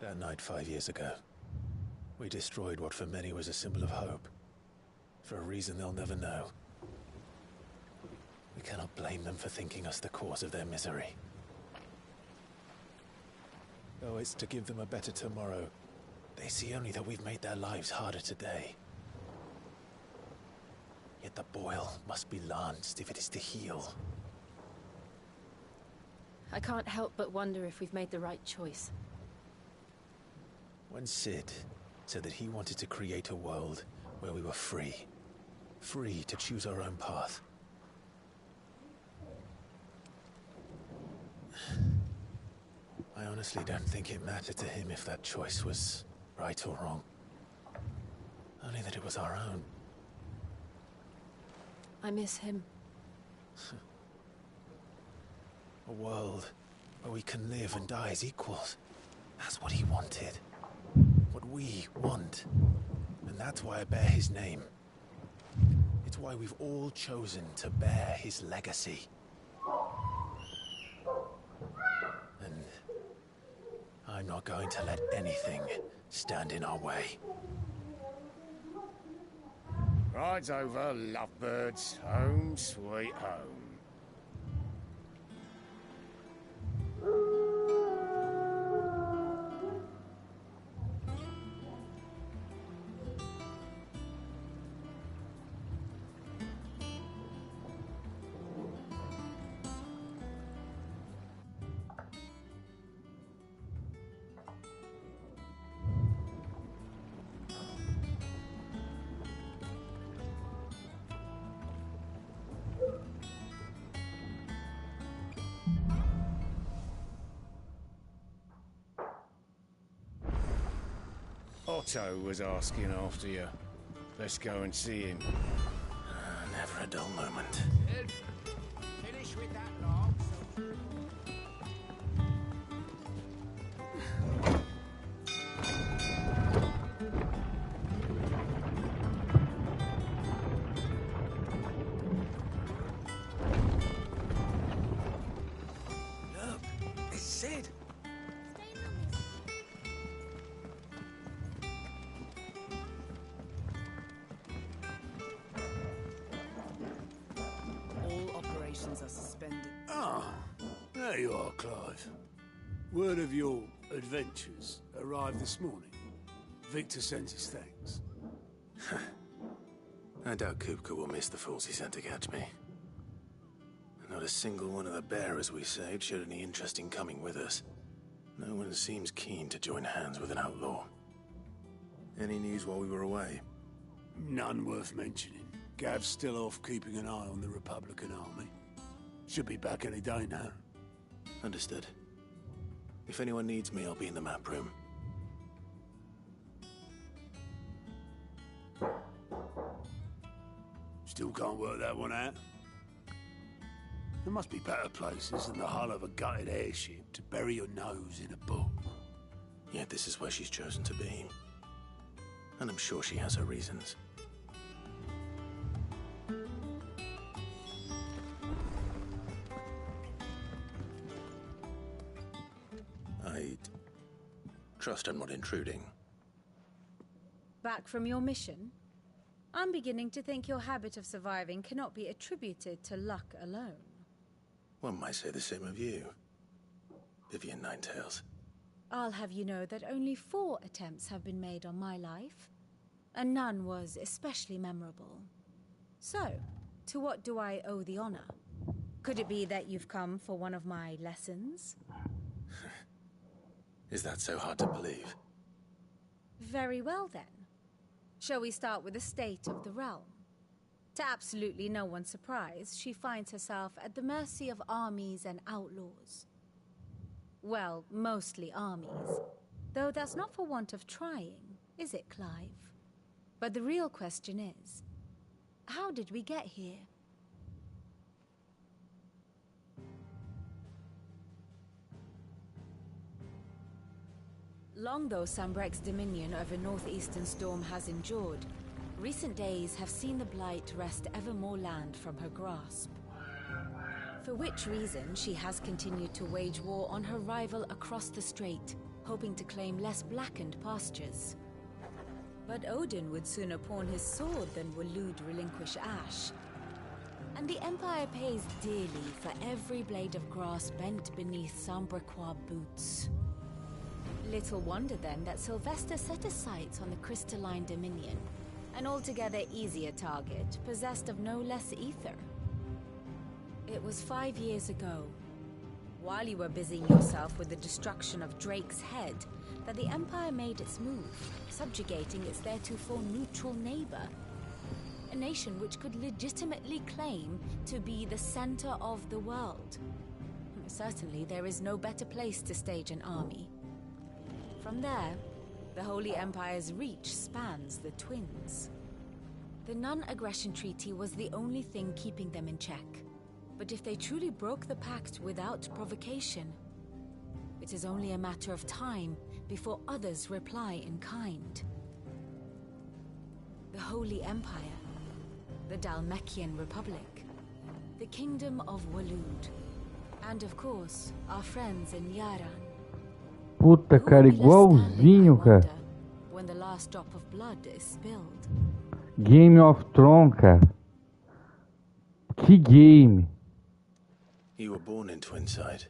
That night 5 years ago, we destroyed what for many was a symbol of hope. For a reason they'll never know. We cannot blame them for thinking us the cause of their misery. Though it's to give them a better tomorrow, they see only that we've made their lives harder today. Yet the boil must be lanced if it is to heal. I can't help but wonder if we've made the right choice. When Cid said that he wanted to create a world where we were free. Free to choose our own path. I honestly don't think it mattered to him if that choice was right or wrong. Only that it was our own. I miss him. A world where we can live and die as equals. That's what he wanted. What we want. And that's why I bear his name. It's why we've all chosen to bear his legacy. And I'm not going to let anything stand in our way. Rides over, lovebirds, home sweet home. Otto was asking after you. Let's go and see him. Never a dull moment. Finish with that log. Look, it's Cid. Are suspended. Ah, there you are, Clive. Word of your adventures arrived this morning. Victor sends his thanks. I doubt Kupka will miss the fools he sent to catch me. Not a single one of the bearers we saved showed any interest in coming with us. No one seems keen to join hands with an outlaw. Any news while we were away? None worth mentioning. Gav's still off keeping an eye on the Republican army. Should be back any day now. Understood. If anyone needs me, I'll be in the map room. Still can't work that one out. There must be better places than the hull of a gutted airship to bury your nose in a book. Yet this is where she's chosen to be. And I'm sure she has her reasons. I'd trust I'm not intruding. Back from your mission? I'm beginning to think your habit of surviving cannot be attributed to luck alone. One might say the same of you, Vivian Ninetails. I'll have you know that only 4 attempts have been made on my life, and none was especially memorable. So, to what do I owe the honor? Could it be that you've come for one of my lessons? Is that so hard to believe? Very well then. Shall we start with the state of the realm? To absolutely no one's surprise, she finds herself at the mercy of armies and outlaws. Well, mostly armies. Though that's not for want of trying, is it, Clive? But the real question is, how did we get here? Long though Sanbreque's dominion over northeastern Storm has endured, recent days have seen the Blight wrest ever more land from her grasp. For which reason she has continued to wage war on her rival across the strait, hoping to claim less blackened pastures. But Odin would sooner pawn his sword than Waloed relinquish Ash. And the Empire pays dearly for every blade of grass bent beneath Sambrequois boots. Little wonder then that Sylvester set his sights on the Crystalline Dominion, an altogether easier target, possessed of no less ether. It was 5 years ago, while you were busying yourself with the destruction of Drake's Head, that the Empire made its move, subjugating its theretofore neutral neighbor. A nation which could legitimately claim to be the center of the world. Certainly, there is no better place to stage an army. From there, the Holy Empire's reach spans the Twins. The non-aggression treaty was the only thing keeping them in check. But if they truly broke the pact without provocation, it is only a matter of time before others reply in kind. The Holy Empire, the Dhalmekian Republic, the Kingdom of Waloed, and of course, our friends in Yaran. Puta, cara, igualzinho, cara. When the last drop of blood is spilled. Game of Thrones, cara. Que game. You were born in Twinside.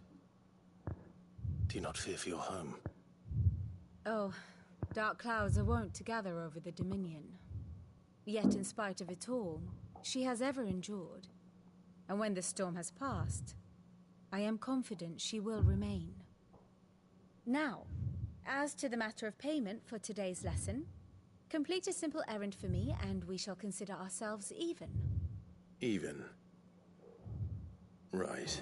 Do you not fear for your home? Oh, dark clouds are wont to gather over the Dominion. Yet in spite of it all, she has ever endured. And when the storm has passed, I am confident she will remain. Now, as to the matter of payment for today's lesson, complete a simple errand for me and we shall consider ourselves even. Even? Right.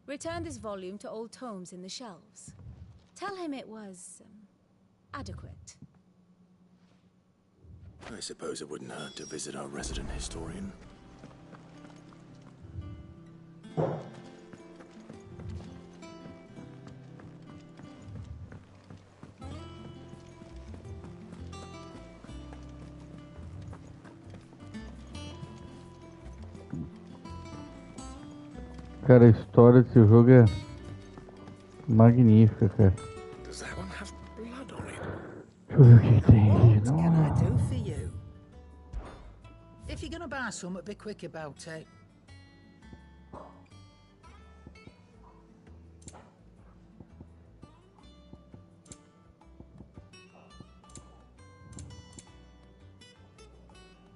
Return this volume to old tomes in the shelves. Tell him it was adequate. I suppose it wouldn't hurt to visit our resident historian. Cara, a história desse jogo é magnífica, cara. Does that one have blood on it? Deixa eu ver o que tem aqui. What can I do Não. for you? If you're gonna buy some, be quick about it.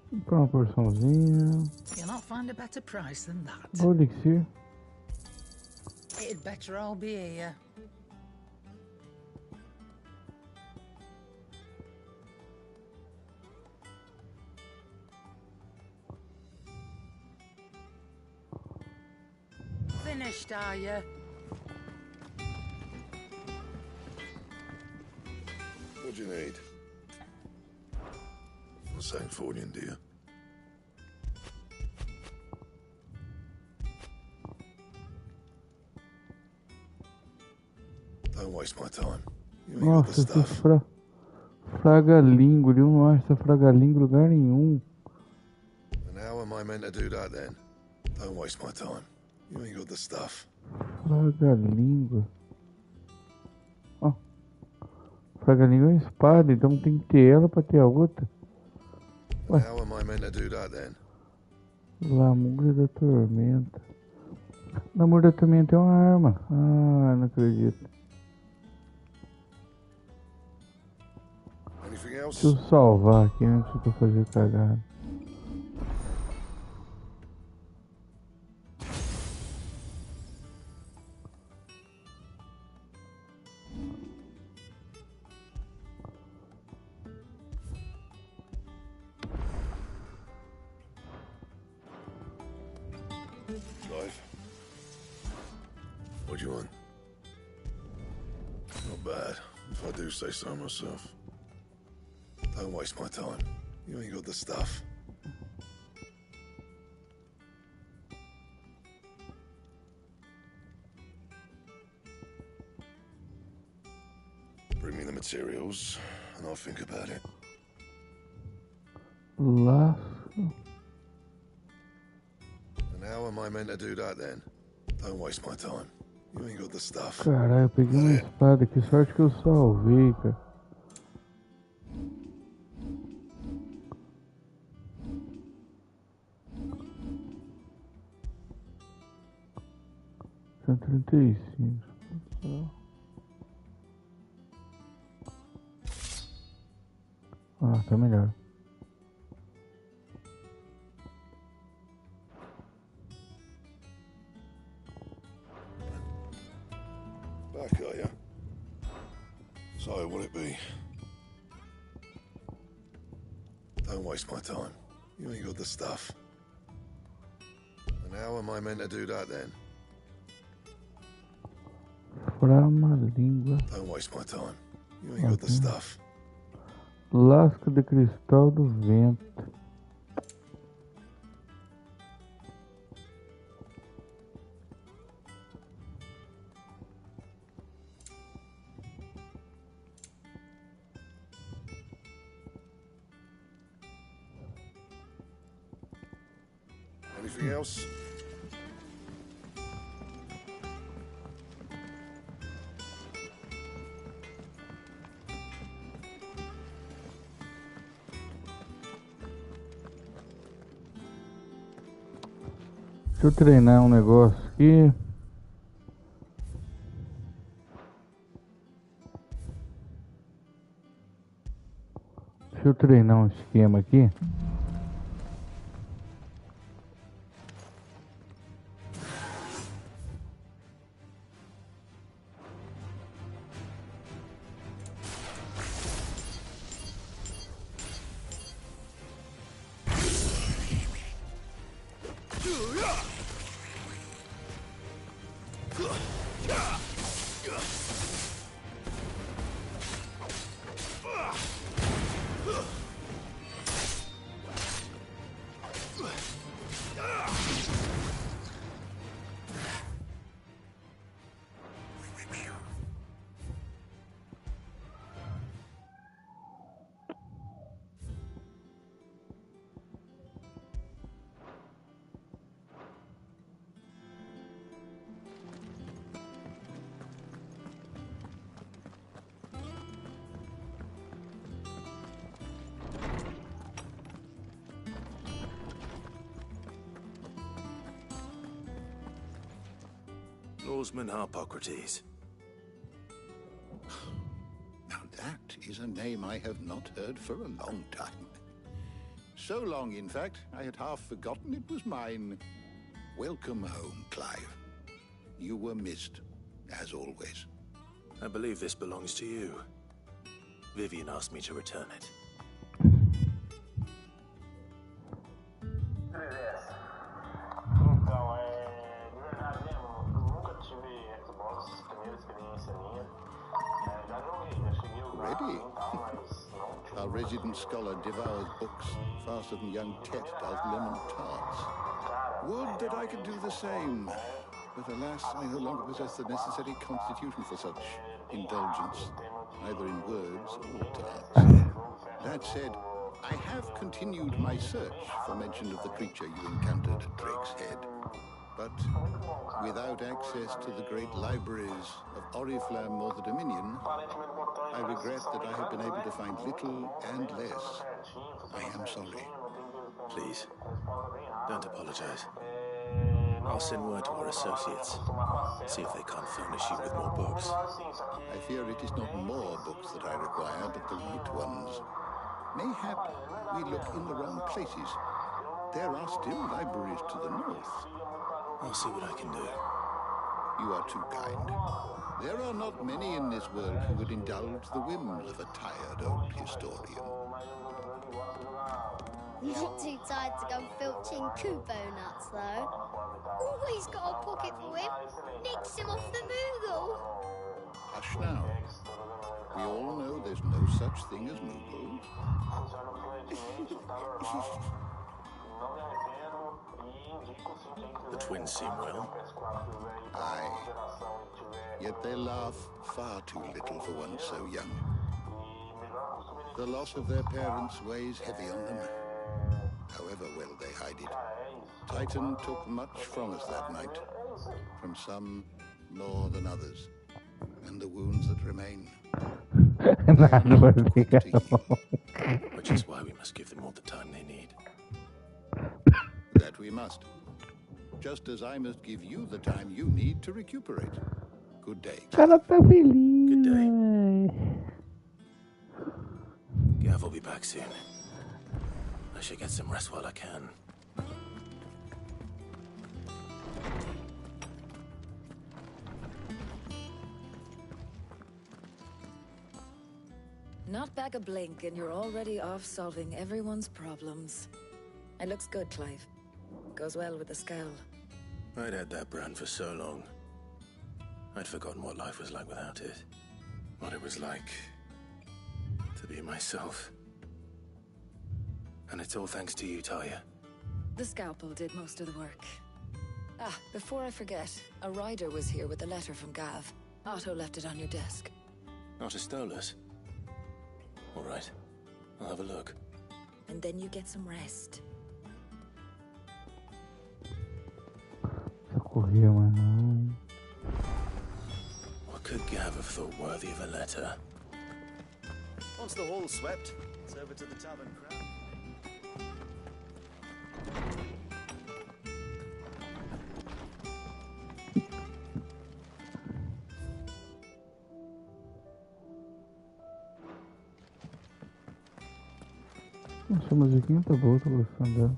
Comprar uma porçãozinha. You'll not find a better price than that. O elixir. It'd better all be here. Finished, are you? What do you need? The same Fordian, do you? Don't waste my time. You ain't got the Nossa, esse stuff. fragalingo. Eu não acho essa fragalingo em lugar nenhum. And how am I meant to do that then? Don't waste my time. You ain't got the stuff. Fragalingo. Ó. Fragalingo é uma espada, então tem que ter ela pra ter a outra. And how am I meant to do that then? Lamúria da Tormenta. Lamúria da Tormenta é uma arma. Ah, não acredito. Anything else? Deixa eu salvar aqui antes de eu fazer cagada. Clive? What do you want? Not bad, if I do say so myself. Don't waste my time. You ain't got the stuff. Bring me the materials, and I'll think about it. Laço. And how am I meant to do that then? Don't waste my time. You ain't got the stuff. Caralho, eu peguei uma espada. Que sorte que eu salvei, cara. São 35. Ah, tá melhor. Back, are you? So, will it be? Don't waste my time. You ain't got the stuff. And how am I meant to do that then? Frama língua. Don't waste my time. You ain't got the stuff. Lasca de cristal do vento. Anything else? Deixa eu treinar um negócio aqui. Deixa eu treinar um esquema aqui. Norseman Harpocrates. Now that is a name I have not heard for a long time. So long, in fact, I had half forgotten it was mine. Welcome home, Clive. You were missed, as always. I believe this belongs to you. Vivian asked me to return it. Ready? Our resident scholar devours books faster than young Tet does lemon tarts. Would that I could do the same. But alas, I no longer possess the necessary constitution for such indulgence, either in words or tarts. That said, I have continued my search for mention of the creature you encountered at Drake's Head. But without access to the great libraries of Oriflamme or the Dominion, I regret that I have been able to find little and less. I am sorry. Please, don't apologize. I'll send word to our associates. See if they can't furnish you with more books. I fear it is not more books that I require, but the right ones. Mayhap we look in the wrong places. There are still libraries to the north. I'll see what I can do. You are too kind. There are not many in this world who would indulge the whims of a tired old historian. Not too tired to go filching Kubo nuts, though. Always got a pocket for him. Nicks him off the Moogle. Hush now. We all know there's no such thing as Moogle. The twins seem well. Aye. Yet they laugh far too little for one so young. The loss of their parents weighs heavy on them, however well they hide it. Titan took much from us that night, from some more than others. And the wounds that remain. Which is why we must give them all the time they need. That we must. Just as I must give you the time you need to recuperate. Good day. O cara tá feliz. Good day. Véio. Gav will be back soon. I should get some rest while I can. Not back a blink and you're already off solving everyone's problems. It looks good, Clive. Goes well with the scowl. I'd had that brand for so long. I'd forgotten what life was like without it. What it was like to be myself. And it's all thanks to you, Talia. The scalpel did most of the work. Ah, before I forget, a rider was here with a letter from Gav. Otto left it on your desk. Not a Stolas. All right, I'll have a look. And then you get some rest. Essa corria, mano. What could Gav have thought worthy of a letter? Once the hall's swept, it's over to the tavern crowd. Essa musiquinha tá boa, tô gostando dela.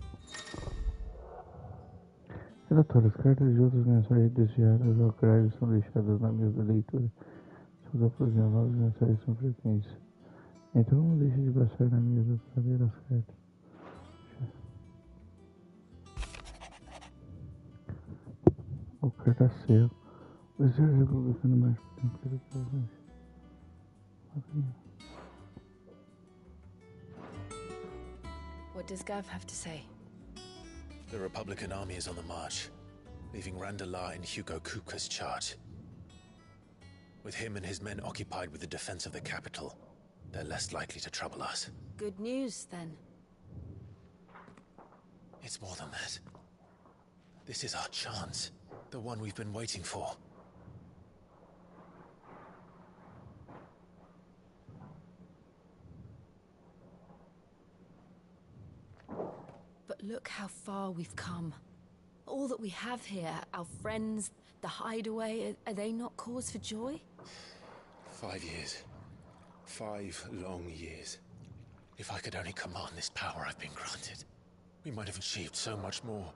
Relatório: as cartas de outras mensagens desviadas ao Craig são deixadas na mesa da leitura. Se os aproximam, novas mensagens são frequentes. Então não deixe de passar na mesa para ler as cartas. O cartaceiro. O exército republicano mais tempo. What does Gav have to say? The Republican army is on the march, leaving Randalar in Hugo Kupka's charge. With him and his men occupied with the defense of the capital, they're less likely to trouble us. Good news, then. It's more than that. This is our chance. The one we've been waiting for. But look how far we've come. All that we have here, our friends, the hideaway, are they not cause for joy? 5 years. 5 long years. If I could only command this power I've been granted, we might have achieved so much more.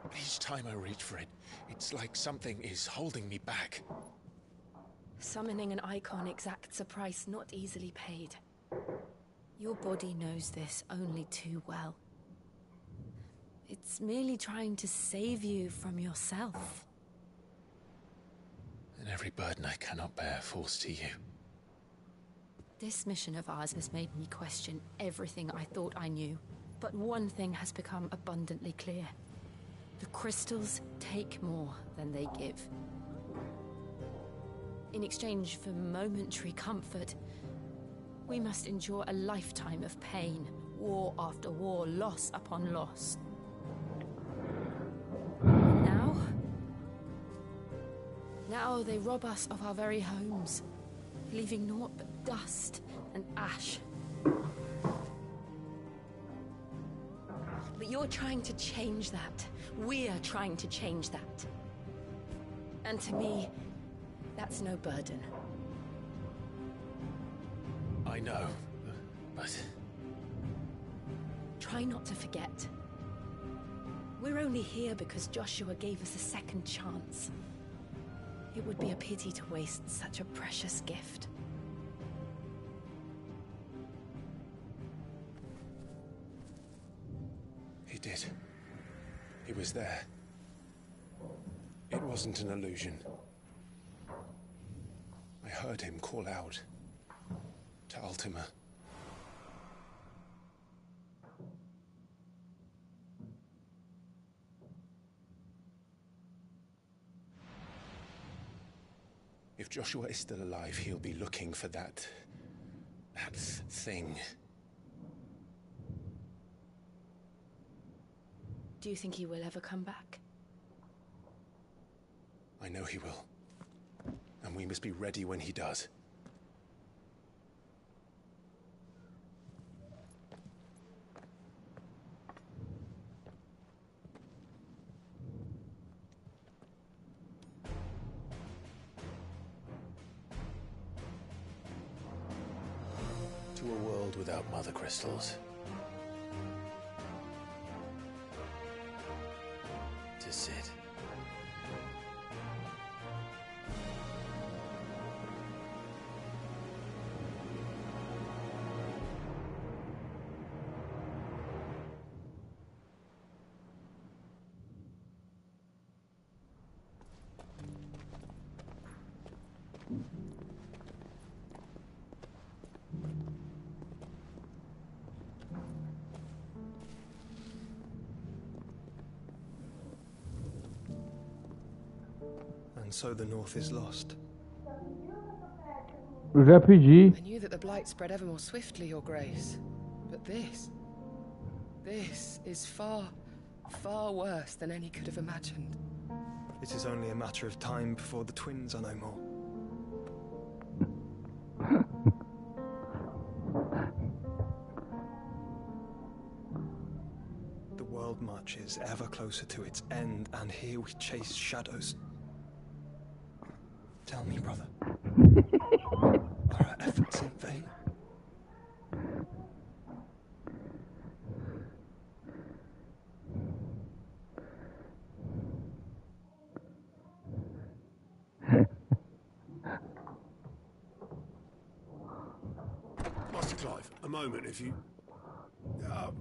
But each time I reach for it, it's like something is holding me back. Summoning an icon exacts a price not easily paid. Your body knows this only too well. It's merely trying to save you from yourself. And every burden I cannot bear falls to you. This mission of ours has made me question everything I thought I knew. But one thing has become abundantly clear. The crystals take more than they give. In exchange for momentary comfort, we must endure a lifetime of pain, war after war, loss upon loss. Now they rob us of our very homes, leaving naught but dust and ash. But you're trying to change that. We're trying to change that. And to me, that's no burden. I know, but... Try not to forget. We're only here because Joshua gave us a second chance. It would be a pity to waste such a precious gift. He did. He was there. It wasn't an illusion. I heard him call out to Ultima. If Joshua is still alive, he'll be looking for that thing. Do you think he will ever come back? I know he will. we must be ready when he does. To a world without mother crystals. To Cid. And so the North is lost. Eu já pedi. I knew that the Blight spread ever more swiftly, Your Grace. But this is far, far worse than any could have imagined. It is only a matter of time before the twins are no more. The world marches ever closer to its end, and here we chase shadows. Tell me, brother, are our efforts in vain? Master Clive, a moment, if you...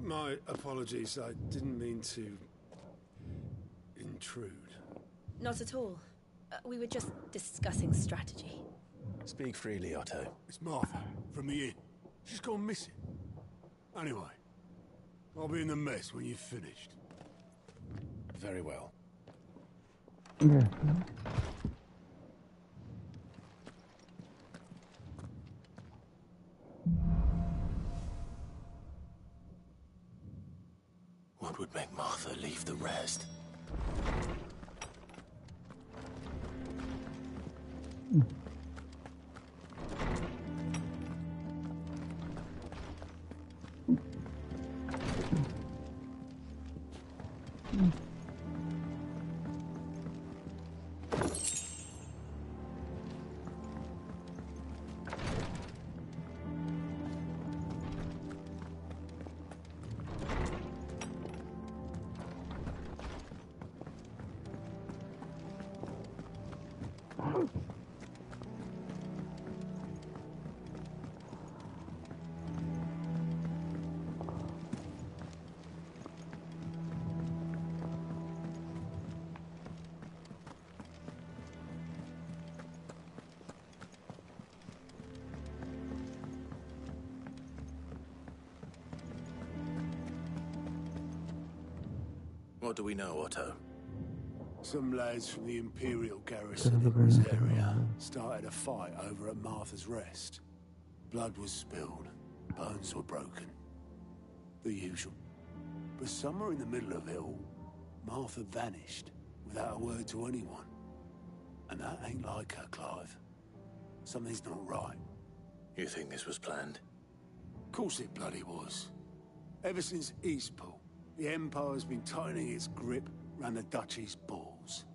my apologies, I didn't mean to... intrude. Not at all. We were just discussing strategy. Speak freely, Otto. It's Martha, from the inn. She's gone missing. Anyway, I'll be in the mess when you've finished. Very well. Yeah. What would make Martha leave the rest? What do we know, Otto? Some lads from the Imperial garrison in this area started a fight over at Martha's Rest. Blood was spilled, bones were broken. The usual. But somewhere in the middle of it all, Martha vanished without a word to anyone. And that ain't like her, Clive. Something's not right. You think this was planned? Of course it bloody was. Ever since Eastpool, the Empire's been tightening its grip round the Duchy's balls.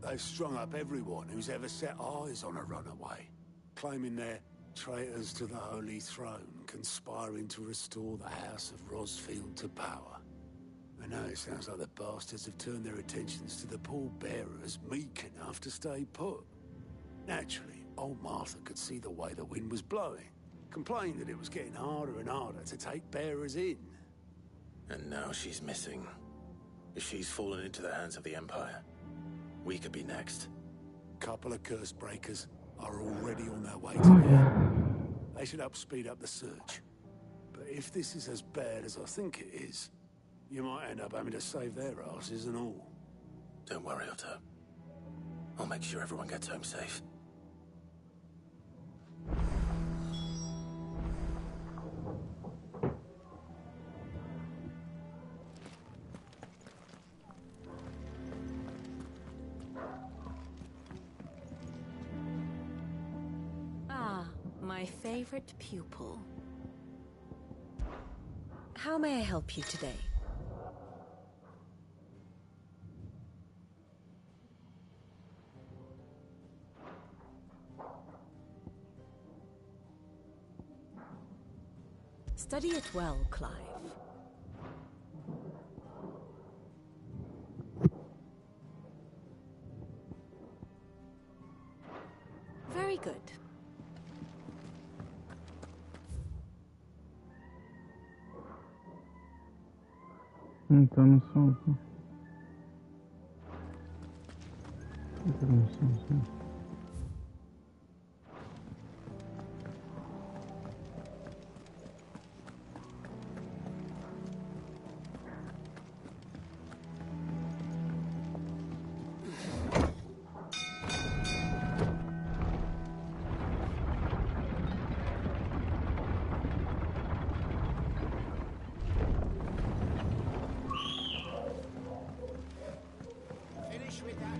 They've strung up everyone who's ever set eyes on a runaway, claiming they're traitors to the Holy Throne, conspiring to restore the House of Rosfield to power. And now it sounds like the bastards have turned their attentions to the pallbearers meek enough to stay put. Naturally, old Martha could see the way the wind was blowing, complained that it was getting harder and harder to take bearers in. And now she's missing. If she's fallen into the hands of the Empire, we could be next. Couple of curse breakers are already on their way to here. They should speed up the search. But if this is as bad as I think it is, you might end up having to save their asses and all. Don't worry, Otto. I'll make sure everyone gets home safe. My favorite pupil. How may I help you today? Study it well, Clive. Very good. Tá no som. Tá no som, sim.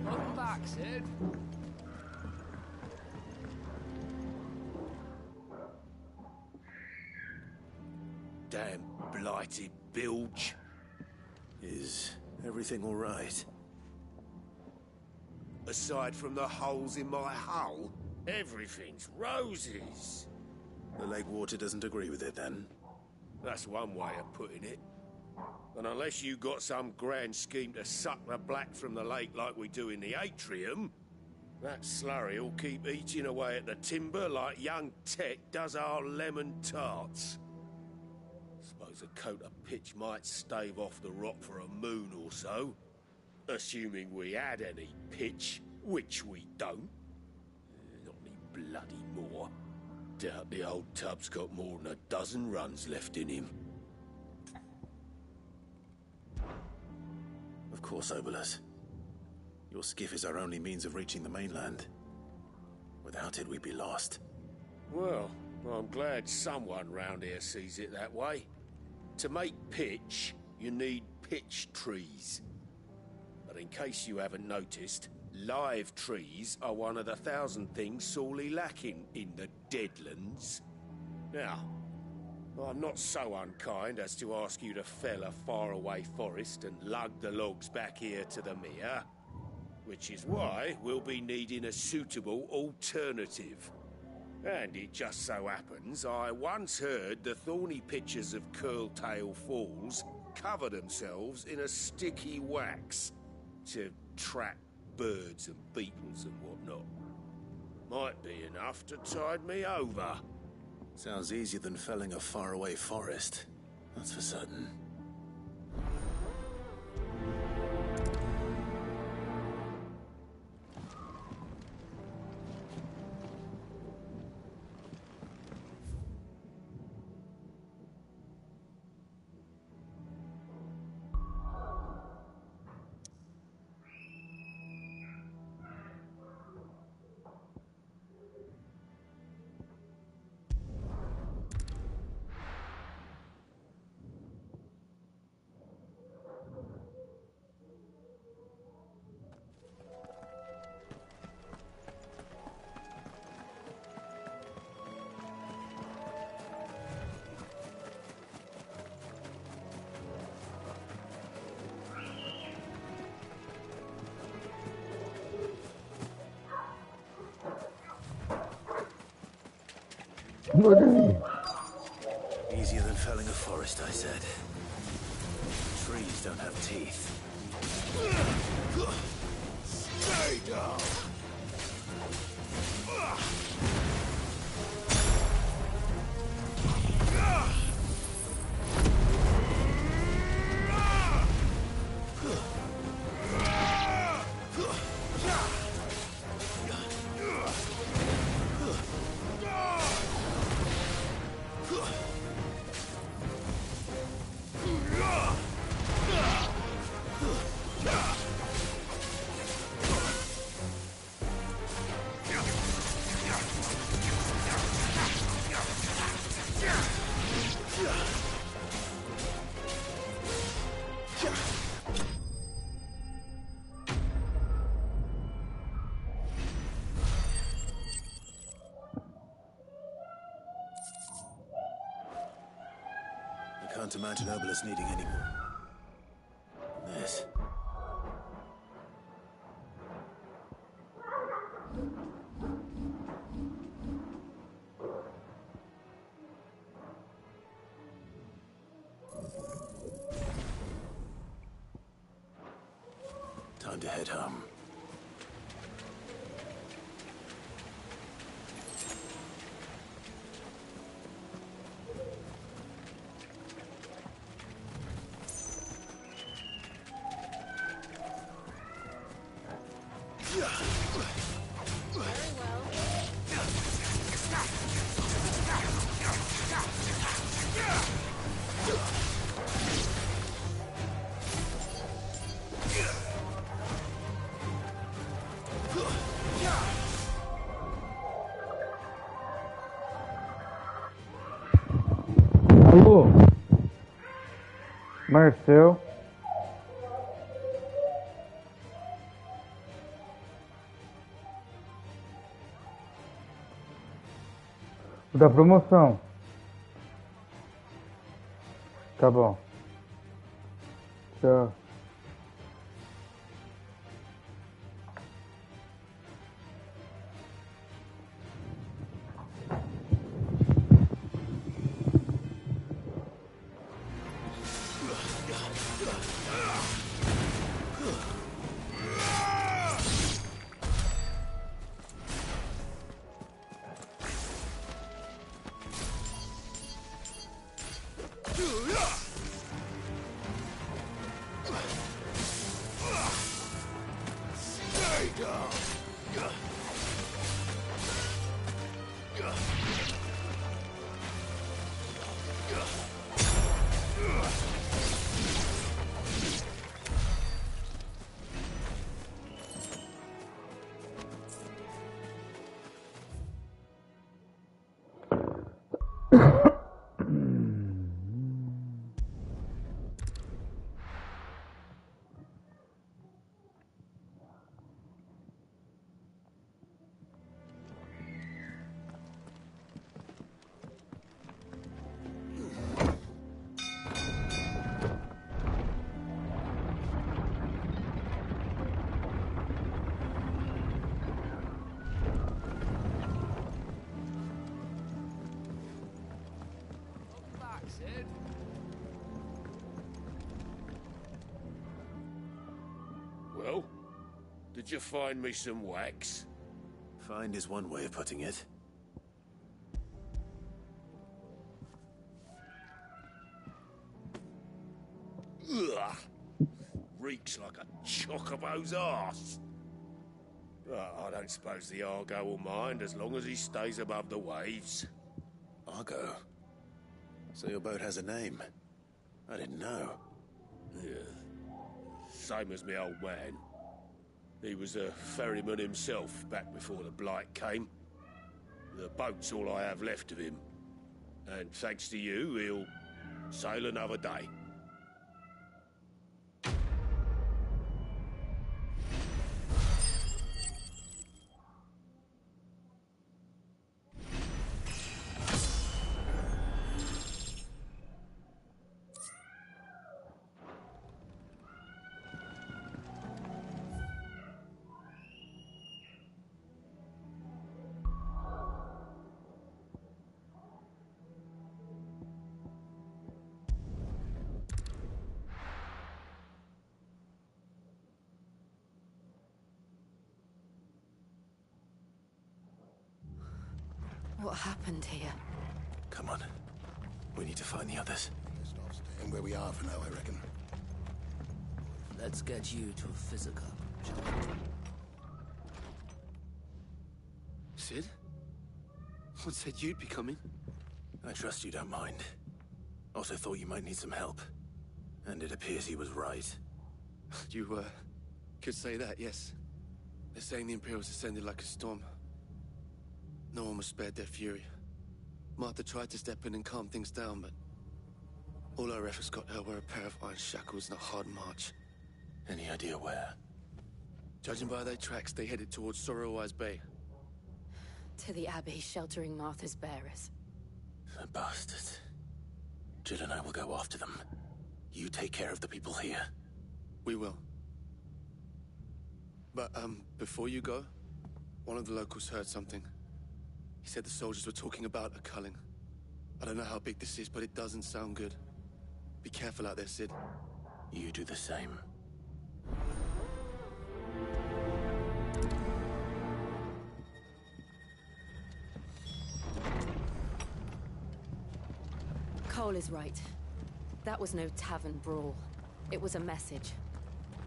Come back, Sid. Damn blighted bilge. Is everything all right? Aside from the holes in my hull, everything's roses. The lake water doesn't agree with it, then? That's one way of putting it. And unless you got some grand scheme to suck the black from the lake like we do in the atrium, that slurry will keep eating away at the timber like young Tech does our lemon tarts. Suppose a coat of pitch might stave off the rot for a moon or so. Assuming we had any pitch, which we don't. Not any bloody more. Doubt the old tub's got more than a dozen runs left in him. Of course, Obolus. Your skiff is our only means of reaching the mainland. Without it, we'd be lost. Well, I'm glad someone round here sees it that way. To make pitch, you need pitch trees. But in case you haven't noticed, live trees are one of the 1,000 things sorely lacking in the Deadlands. Now, I'm not so unkind as to ask you to fell a faraway forest and lug the logs back here to the mere, which is why we'll be needing a suitable alternative. And it just so happens I once heard the thorny pitchers of Curltail Falls cover themselves in a sticky wax to trap birds and beetles and whatnot. Might be enough to tide me over. Sounds easier than felling a faraway forest. That's for certain. Easier than felling a forest, I said. Trees don't have teeth. Stay down! down to Mountain Obelisk needing any more. This. Time to head home. Alô? Marcel? O da promoção. Tá bom. Tchau. Well, did you find me some wax? Find is one way of putting it. Ugh. Reeks like a chocobo's arse. I don't suppose the Argo will mind as long as he stays above the waves. Argo? So your boat has a name? I didn't know. Yeah. Same as me old man. He was a ferryman himself back before the Blight came. The boat's all I have left of him. And thanks to you, he'll sail another day. What happened here? Come on. We need to find the others. Staying where we are for now, I reckon. Let's get you to physical, John. Sid? What said you'd be coming? I trust you don't mind. Also thought you might need some help. And it appears he was right. You, could say that, yes. They're saying the Imperials descended like a storm. No one was spared their fury. Martha tried to step in and calm things down, but all our efforts got her were a pair of iron shackles and a hard march. Any idea where? Judging by their tracks, they headed towards Sorrowwise Bay. To the Abbey sheltering Martha's bearers. The bastards. Jill and I will go after them. You take care of the people here. We will. But, before you go, one of the locals heard something. He said the soldiers were talking about a culling. I don't know how big this is, but it doesn't sound good. Be careful out there, Sid. You do the same. Cole is right. That was no tavern brawl. It was a message.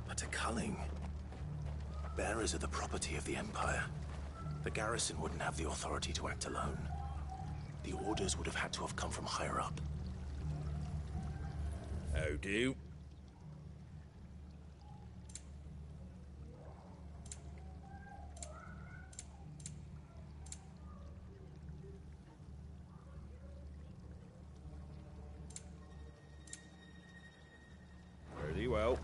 But a culling? Bearers are the property of the Empire. The garrison wouldn't have the authority to act alone. The orders would have had to have come from higher up. How do? Pretty well.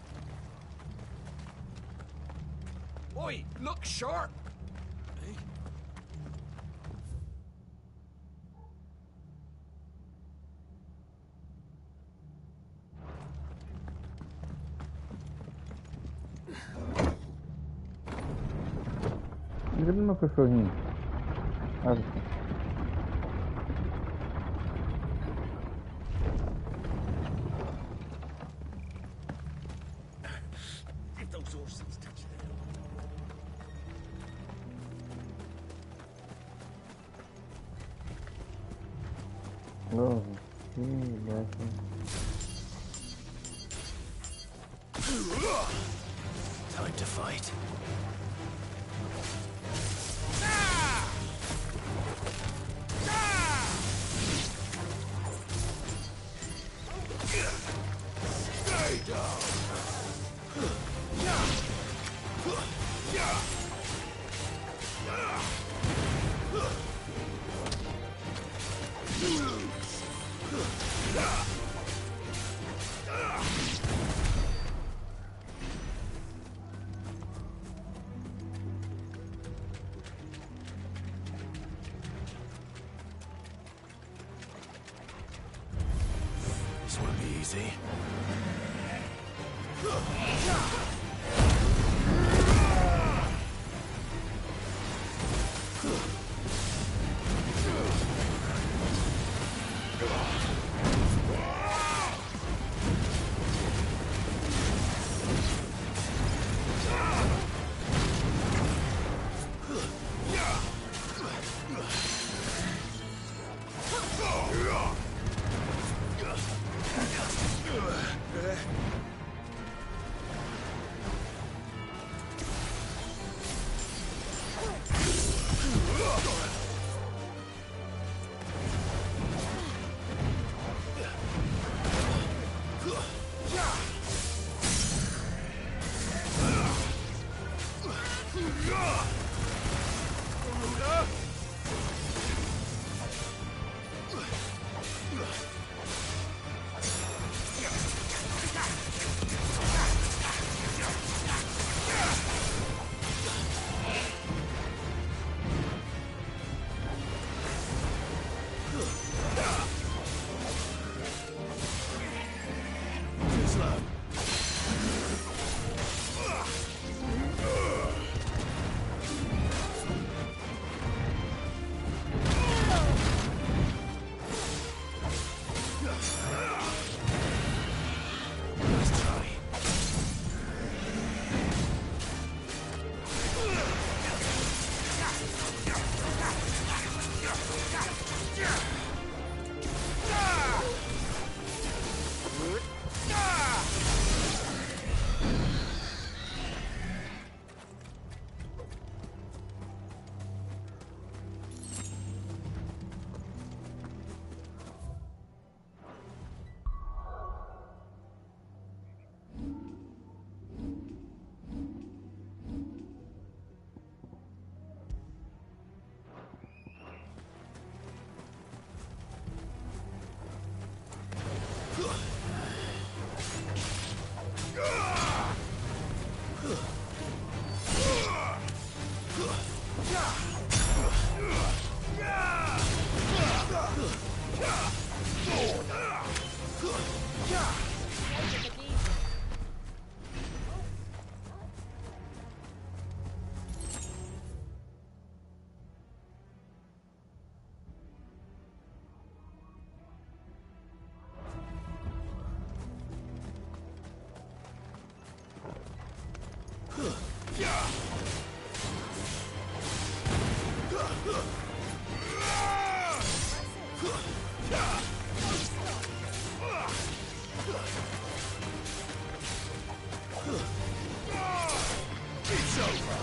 Oi, look sharp! Cadê meu cachorrinho? If those horses touch Oh, que Time to fight. Stay down. This won't be easy. It's over!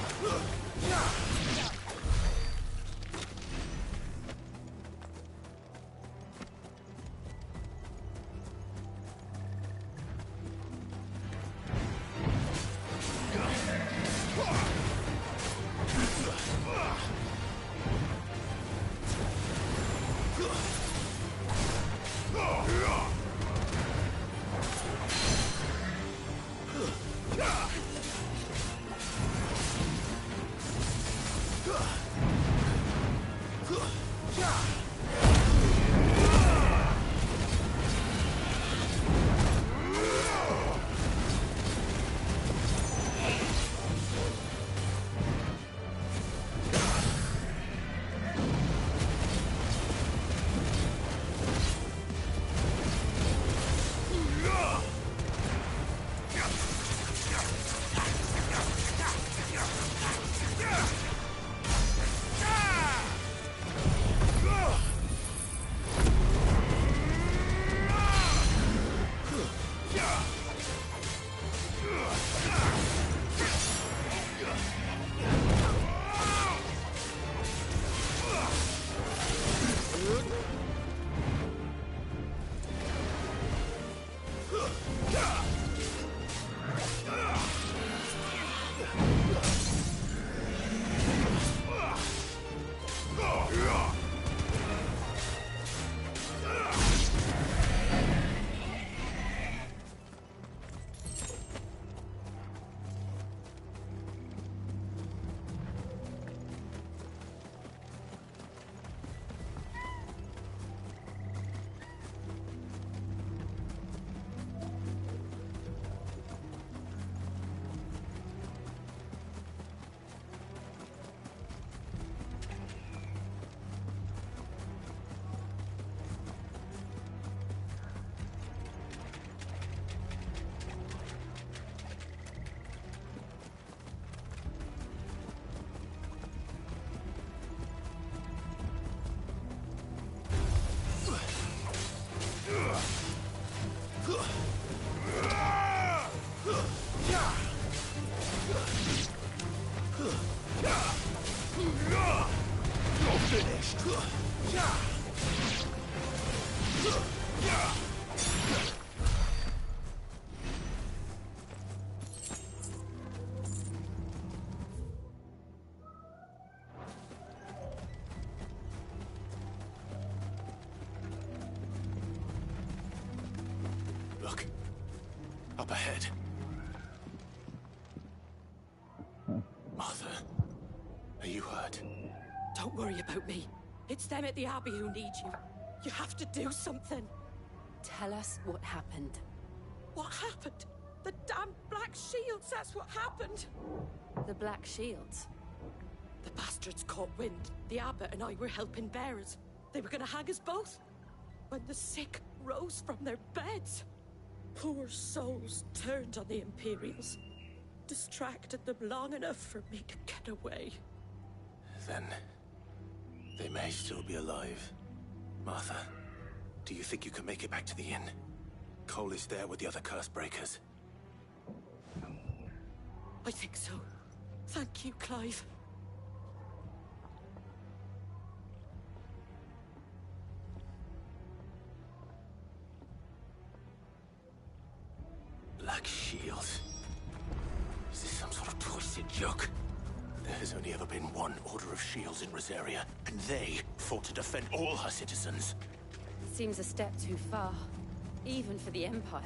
Look. Up ahead. Martha, are you hurt? Don't worry about me. It's them at the Abbey who need you. You have to do something. Tell us what happened. What happened? The damn Black Shields, that's what happened. The Black Shields? The bastards caught wind. The Abbot and I were helping bearers. They were gonna hang us both. When the sick rose from their beds, poor souls turned on the Imperials. Distracted them long enough for me to get away. Then they may still be alive. Martha, do you think you can make it back to the inn? Cole is there with the other curse breakers. I think so. Thank you, Clive. Black Shields. Is this some sort of twisted joke? There has only ever been one Order of Shields in Rosaria, and they fought to defend all her citizens. Seems a step too far, even for the Empire.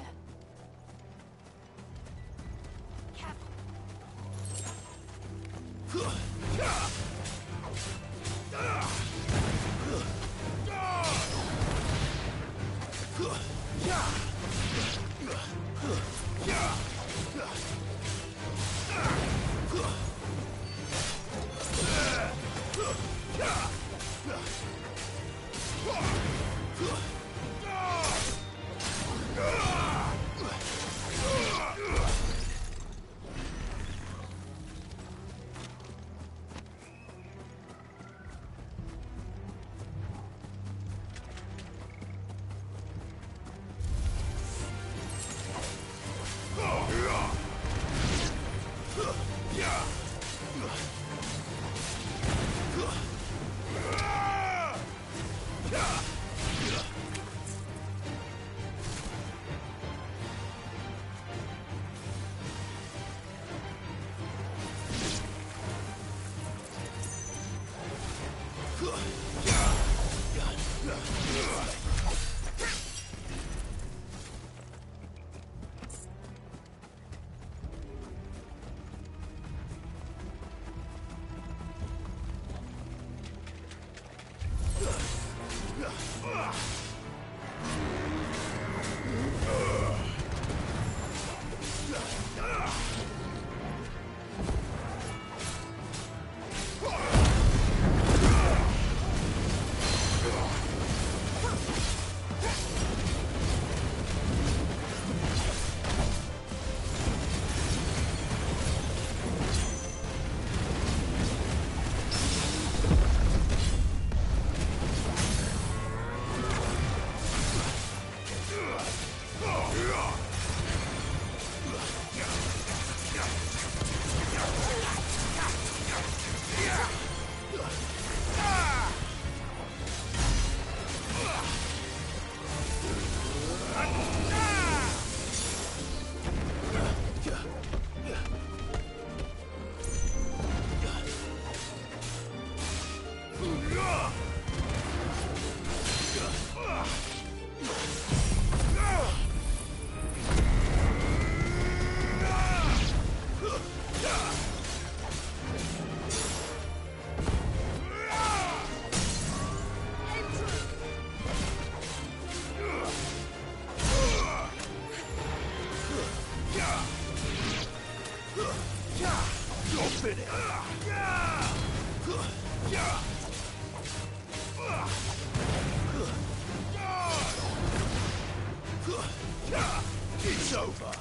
It's over.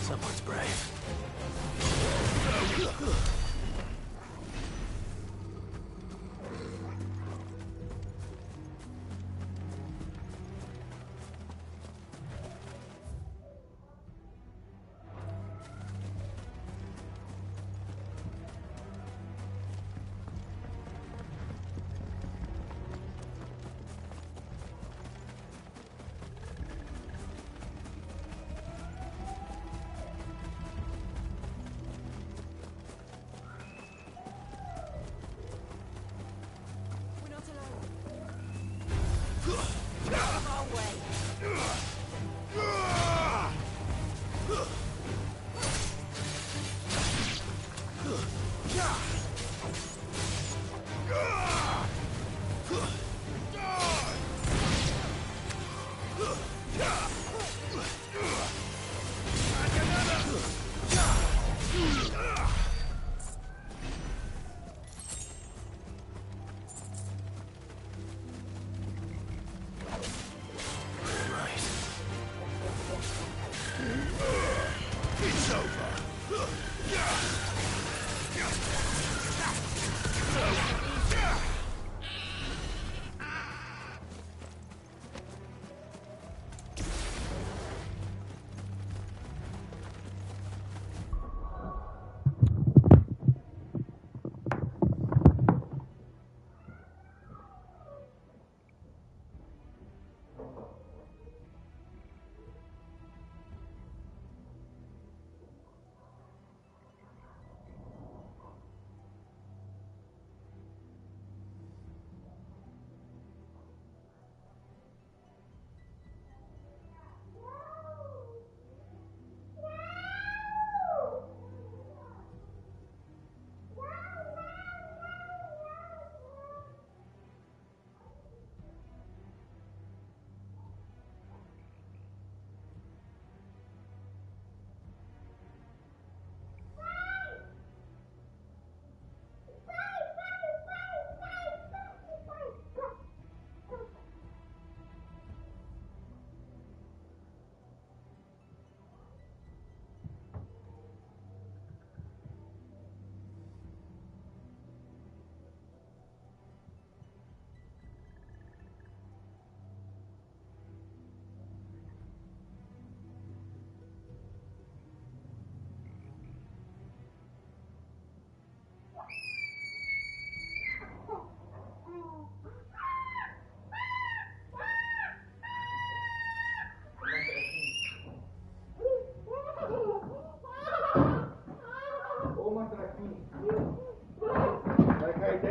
Someone's brave.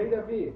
Rei Davi,